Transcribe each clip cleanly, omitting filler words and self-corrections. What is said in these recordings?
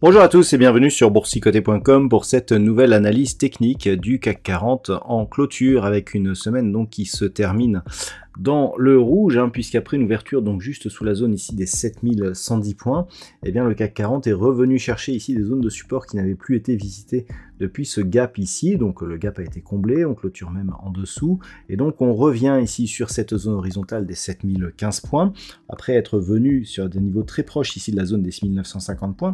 Bonjour à tous et bienvenue sur boursicoté.com pour cette nouvelle analyse technique du CAC 40 en clôture avec une semaine donc qui se termine dans le rouge, puisqu'après une ouverture donc juste sous la zone ici des 7110 points, eh bien le CAC 40 est revenu chercher ici des zones de support qui n'avaient plus été visitées depuis ce gap ici, donc le gap a été comblé, on clôture même en dessous, et donc on revient ici sur cette zone horizontale des 7015 points, après être venu sur des niveaux très proches ici de la zone des 6950 points,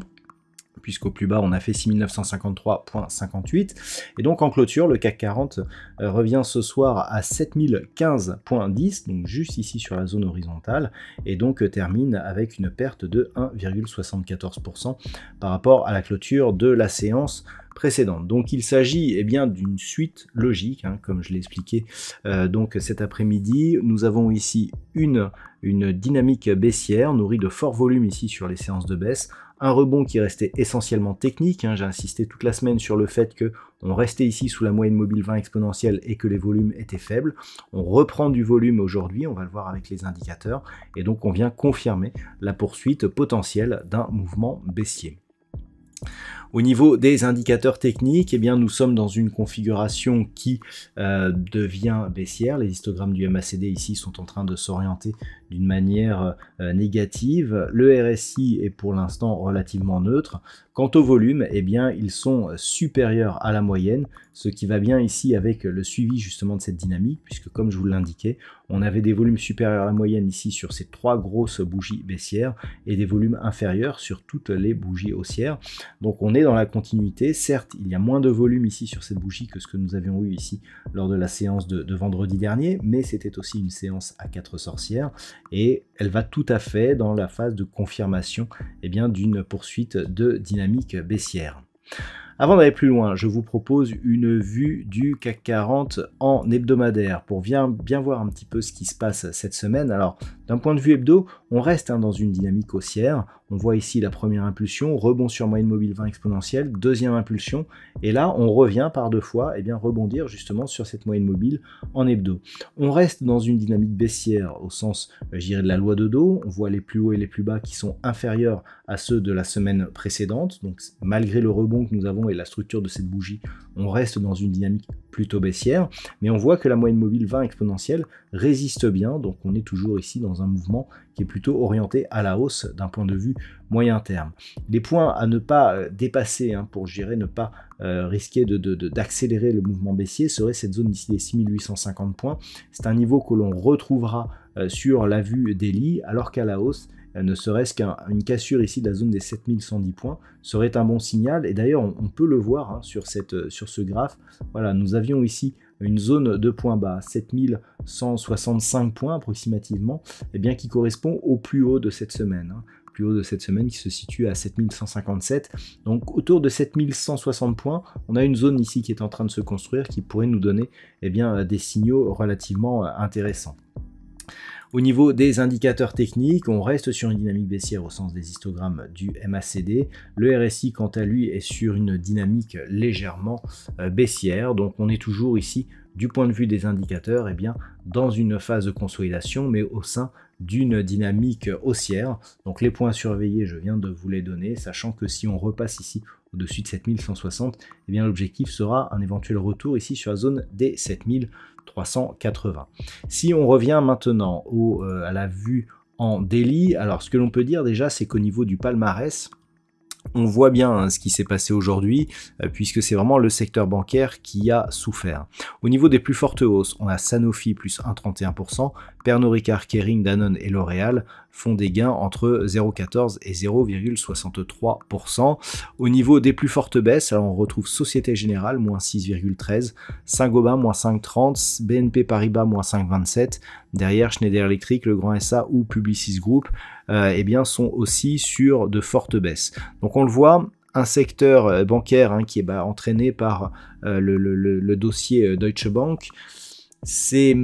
puisqu'au plus bas on a fait 6953.58, et donc en clôture le CAC 40 revient ce soir à 7015.10, donc juste ici sur la zone horizontale, et donc termine avec une perte de 1,74% par rapport à la clôture de la séance précédente. Donc il s'agit bien d'une suite logique, comme je l'ai expliqué donc cet après-midi. Nous avons ici une dynamique baissière nourrie de forts volumes ici sur les séances de baisse, un rebond qui restait essentiellement technique, j'ai insisté toute la semaine sur le fait que on restait ici sous la moyenne mobile 20 exponentielle et que les volumes étaient faibles. On reprend du volume aujourd'hui, on va le voir avec les indicateurs, et donc on vient confirmer la poursuite potentielle d'un mouvement baissier. Au niveau des indicateurs techniques, nous sommes dans une configuration qui devient baissière. Les histogrammes du MACD ici sont en train de s'orienter d'une manière négative. Le RSI est pour l'instant relativement neutre. Quant au volume, ils sont supérieurs à la moyenne, ce qui va bien ici avec le suivi justement de cette dynamique, puisque comme je vous l'indiquais, on avait des volumes supérieurs à la moyenne ici sur ces trois grosses bougies baissières et des volumes inférieurs sur toutes les bougies haussières. Donc on est dans la continuité. Certes, il y a moins de volume ici sur cette bougie que ce que nous avions eu ici lors de la séance de vendredi dernier, mais c'était aussi une séance à 4 sorcières et elle va tout à fait dans la phase de confirmation d'une poursuite de dynamique baissière. Avant d'aller plus loin, je vous propose une vue du CAC 40 en hebdomadaire pour bien voir un petit peu ce qui se passe cette semaine. Alors, d'un point de vue hebdo, on reste dans une dynamique haussière. On voit ici la première impulsion, rebond sur moyenne mobile 20 exponentielle, deuxième impulsion, et là on revient par deux fois rebondir justement sur cette moyenne mobile en hebdo. On reste dans une dynamique baissière au sens, je dirais, de la loi de Dow. On voit les plus hauts et les plus bas qui sont inférieurs à ceux de la semaine précédente. Donc malgré le rebond que nous avons et la structure de cette bougie, on reste dans une dynamique plutôt baissière, mais on voit que la moyenne mobile 20 exponentielle résiste bien, donc on est toujours ici dans un mouvement qui est plutôt orienté à la hausse d'un point de vue moyen terme. Les points à ne pas dépasser pour, je dirais, ne pas risquer d'accélérer le mouvement baissier serait cette zone d'ici des 6850 points. C'est un niveau que l'on retrouvera sur la vue daily, alors qu'à la hausse, ne serait-ce qu'une cassure ici de la zone des 7110 points serait un bon signal, et d'ailleurs on peut le voir sur ce graphe. Voilà, nous avions ici une zone de points bas, 7165 points approximativement, qui correspond au plus haut de cette semaine. Plus haut de cette semaine qui se situe à 7157. Donc autour de 7160 points, on a une zone ici qui est en train de se construire qui pourrait nous donner des signaux relativement intéressants. Au niveau des indicateurs techniques, on reste sur une dynamique baissière au sens des histogrammes du MACD. Le RSI, quant à lui, est sur une dynamique légèrement baissière. Donc on est toujours ici, du point de vue des indicateurs, dans une phase de consolidation, mais au sein d'une dynamique haussière. Donc les points surveillés, je viens de vous les donner, sachant que si on repasse ici au-dessus de 7160, l'objectif sera un éventuel retour ici sur la zone des 7380. Si on revient maintenant à la vue en daily, alors ce que l'on peut dire déjà, c'est qu'au niveau du palmarès, on voit bien ce qui s'est passé aujourd'hui, puisque c'est vraiment le secteur bancaire qui a souffert. Au niveau des plus fortes hausses, on a Sanofi plus 1,31%, Pernod Ricard, Kering, Danone et L'Oréal font des gains entre 0,14 et 0,63%. Au niveau des plus fortes baisses, alors on retrouve Société Générale, moins 6,13, Saint-Gobain, moins 5,30, BNP Paribas, moins 5,27. Derrière, Schneider Electric, Le Grand SA ou Publicis Group sont aussi sur de fortes baisses. Donc on le voit, un secteur bancaire hein, qui est entraîné par le dossier Deutsche Bank. C'est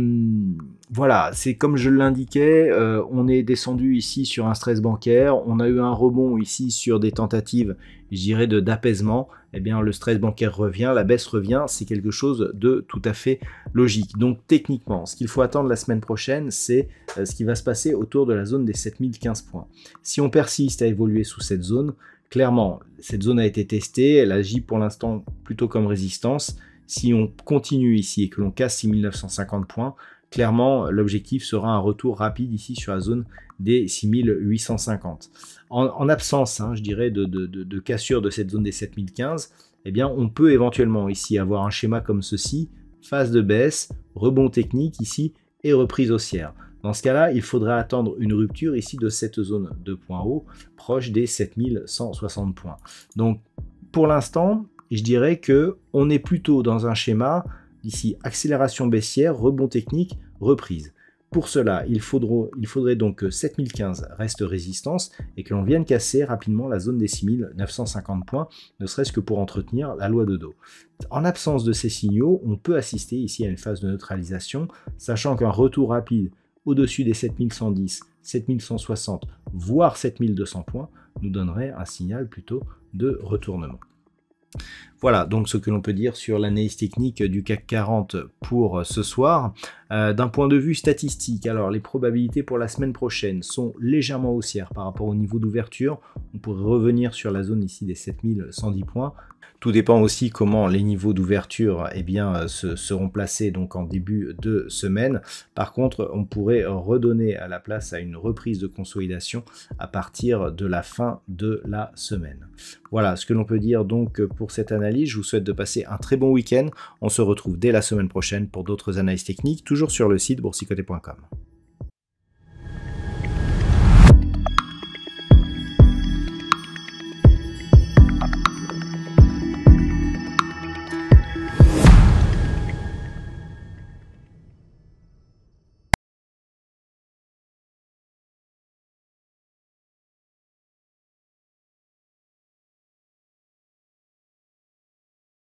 voilà, c'est comme je l'indiquais, on est descendu ici sur un stress bancaire, on a eu un rebond ici sur des tentatives, je dirais, d'apaisement. Eh bien, le stress bancaire revient, la baisse revient, c'est quelque chose de tout à fait logique. Donc, techniquement, ce qu'il faut attendre la semaine prochaine, c'est ce qui va se passer autour de la zone des 7015 points. Si on persiste à évoluer sous cette zone, clairement, cette zone a été testée, elle agit pour l'instant plutôt comme résistance. Si on continue ici et que l'on casse 6950 points, clairement, l'objectif sera un retour rapide ici sur la zone des 6850. En absence, hein, je dirais, de cassure de cette zone des 7015, eh bien, on peut éventuellement ici avoir un schéma comme ceci, phase de baisse, rebond technique ici et reprise haussière. Dans ce cas-là, il faudrait attendre une rupture ici de cette zone de point haut, proche des 7160 points. Donc, pour l'instant, je dirais que on est plutôt dans un schéma d'ici accélération baissière, rebond technique, reprise. Pour cela, il faudrait donc que 7015 reste résistance et que l'on vienne casser rapidement la zone des 6950 points, ne serait-ce que pour entretenir la loi de dos. En absence de ces signaux, on peut assister ici à une phase de neutralisation, sachant qu'un retour rapide au-dessus des 7110, 7160, voire 7200 points, nous donnerait un signal plutôt de retournement. Voilà donc ce que l'on peut dire sur l'analyse technique du CAC 40 pour ce soir. D'un point de vue statistique, alors les probabilités pour la semaine prochaine sont légèrement haussières par rapport au niveau d'ouverture. On pourrait revenir sur la zone ici des 7110 points. Tout dépend aussi comment les niveaux d'ouverture seront placés donc en début de semaine. Par contre, on pourrait redonner à la place à une reprise de consolidation à partir de la fin de la semaine. Voilà ce que l'on peut dire donc pour cette analyse. Je vous souhaite de passer un très bon week-end. On se retrouve dès la semaine prochaine pour d'autres analyses techniques, toujours sur le site boursicoté.com.